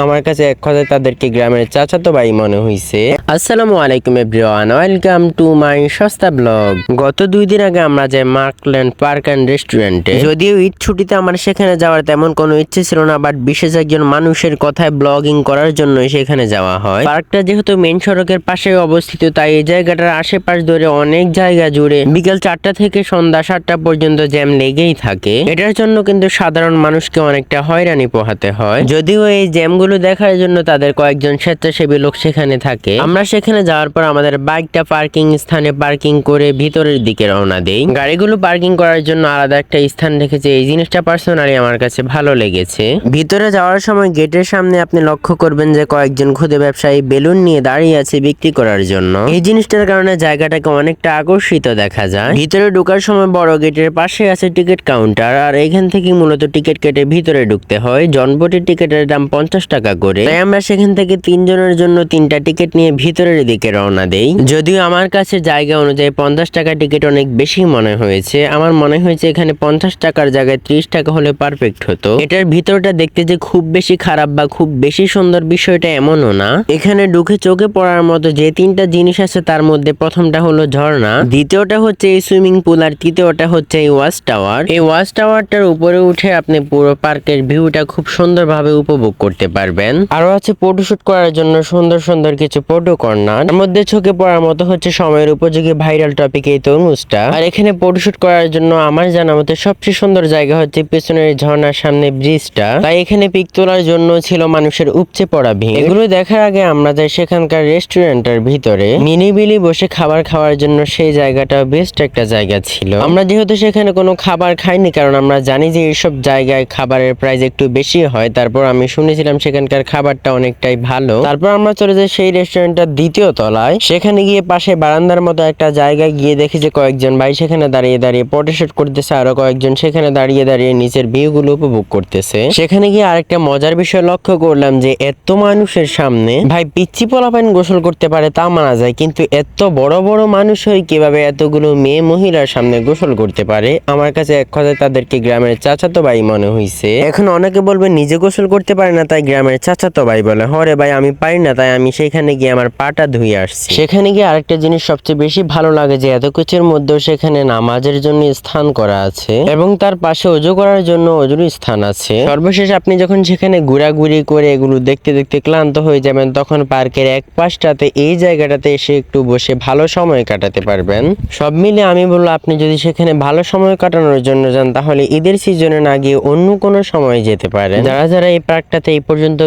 আমার কাছে এক কথায় তাদেরকে গ্রামের চাচাতো ভাই মনে হইছে। আসসালামু আলাইকুম এভরিওয়ান, ওয়েলকাম টু মাই সস্তা ব্লগ। গত 2 দিন আগে আমরা যাই মার্কল্যান্ড পার্ক অ্যান্ড রেস্টুরেন্টে। যদিও ঈদ ছুটিতে আমার সেখানে যাওয়ার তেমন কোনো ইচ্ছে ছিল না, বাট বিশেষ একজন মানুষের কথায় ব্লগিং করার জন্য সেখানে যাওয়া হয়। পার্কটা যেহেতু মেইন সড়কের পাশে অবস্থিত, তাই এই জায়গাটার আশেপাশ ধরে অনেক জায়গা জুড়ে বিকেল 4টা থেকে সন্ধ্যা 7টা পর্যন্ত জ্যাম লেগেই থাকে। এটার জন্য কিন্তু সাধারণ মানুষকে অনেকটা হয়রানি পোহাতে হয়। যদিও এই জ্যামগুলো দেখার জন্য তাদের কয়েকজন স্বেচ্ছাসেবী লোক সেখানে থাকে। আমরা সেখানে যাওয়ার পর আমাদের বাইকটা পার্কিং স্থানে পার্কিং করে ভিতরের দিকে রওনা দেই। গাড়িগুলো পার্কিং করার জন্য আলাদা একটা স্থান রেখেছে, এই জিনিসটা পার্সোনালি আমার কাছে ভালো লেগেছে। ভিতরে যাওয়ার সময় গেটের সামনে আপনি লক্ষ্য করবেন যে কয়েকজন খুদে ব্যবসায়ী বেলুন নিয়ে দাঁড়িয়ে আছে বিক্রি করার জন্য। এই জিনিসটার কারণে জায়গাটাকে অনেকটা আকর্ষিত দেখা যায়। ভিতরে ঢোকার সময় বড় গেটের পাশে আছে টিকিট কাউন্টার, আর এখান থেকে মূলত টিকিট কেটে ভিতরে ঢুকতে হয়। জনপ্রতি টিকিটের দাম 50 টাকা করে। তাই আমরা সেখান থেকে 3 জনের জন্য 3টা টিকিট নিয়ে ভিতরের দিকে রওনা দেই। যদিও আমার কাছে জায়গা অনুযায়ী 50 টাকা টিকিট অনেক বেশি মনে হয়েছে। আমার মনে হয়েছে এখানে 50 টাকার জায়গায় 30 টাকা হলে পারফেক্ট হতো। এটার ভিতরটা দেখতে যে খুব বেশি খারাপ বা খুব বেশি সুন্দর বিষয়টা এমনও না। এখানে ঢুকে চোখে পড়ার মতো যে 3টা জিনিস আছে তার মধ্যে প্রথমটা হলো ঝর্ণা, দ্বিতীয়টা হচ্ছে এই সুইমিং পুল, আর তৃতীয়টা হচ্ছে এই ওয়াচ টাওয়ার। এই ওয়াচ টাওয়ারটার উপরে উঠে আপনি পুরো পার্কের ভিউটা খুব সুন্দরভাবে উপভোগ করতে পারবেন। আরো আছে ফটোশুট করার জন্য সুন্দর সুন্দর কিছু ফটো কর্নার। এর মধ্যে চোখে পড়ার মতো হচ্ছে সময়ের উপযোগী ভাইরাল টপিক এই তরমুজটা। আর এখানে ফটোশুট করার জন্য আমার জানা মতে সবচেয়ে সুন্দর জায়গা হচ্ছে পেছনের ঝর্ণার সামনে ব্রিজটা। তাই এখানে পিক তোলার জন্য ছিল মানুষের উপচে পড়া ভিড়। এগুলো দেখার আগে আমরা যাই সেখানকার রেস্টুরেন্টের ভিতরে নিরিবিলি বসে খাবার খাওয়ার জন্য। সেই জায়গাটা বেস্ট একটা জায়গা ছিল। আমরা যেহেতু সেখানে কোনো খাবার খাইনি, কারণ আমরা জানি যে এইসব জায়গায় খাবারের প্রাইস একটু বেশি হয়। তারপর আমি শুনেছিলাম সেখানকার খাবারটা অনেকটাই ভালো। তারপর আমরা চলে যাই সেই রেস্টুরেন্টটার 2য় তলায়। সেখানে গিয়ে পাশে বারান্দার মতো একটা জায়গায় গিয়ে দেখি যে কয়েকজন ভাই সেখানে দাঁড়িয়ে দাঁড়িয়ে ফটোশুট করতেছে, আরো কয়েকজন সেখানে দাঁড়িয়ে দাঁড়িয়ে নিচের ভিউ গুলো উপভোগ করতেছে। সেখানে গিয়ে আরেকটা মজার বিষয় লক্ষ্য করলাম যে এত মানুষের সামনে ভাই পিচ্চি পোলাপাইন গোসল করতে পারে তা মানা যায়, কিন্তু এত বড় বড় মানুষ হয়ে কিভাবে এতগুলো মেয়ে মহিলার সামনে গোসল করতে পারে? আমার কাছে এক কথায় তাদেরকে গ্রামের চাচাতো ভাই মনে হইছে। এখন অনেকে বলবে নিজে গোসল করতে পারে না তাই গ্রামের চাচাতো ভাই বলে। হরে ভাই, আমি পারি না তাই আমি সেখানে গিয়ে আমার পাটা ধুয়ে আসছি। সেখানে গিয়ে আরেকটা জিনিস সবচেয়ে বেশি ভালো লাগে যে এত কিছুর মধ্যেও সেখানে নামাজের জন্য স্থান করা আছে এবং তার পাশে ওযু করার জন্য ওযুর স্থান আছে। সর্বশেষ আপনি যখন সেখানে ঘোরাঘুরি করে এগুলো দেখতে দেখতে ক্লান্ত হয়ে যাবেন, তখন পার্কের এক পাশটাতে এই জায়গাটাতে এসে একটু বসে ভালো সময় কাটাতে পারবেন। সব মিলে আমি বলবো, আপনি যদি সেখানে ভালো সময় কাটানোর জন্য যান তাহলে ঈদের সিজনে না গিয়ে অন্য কোনো সময় যেতে পারেন। যারা যারা এই পার্কটাতে এই পর্যন্ত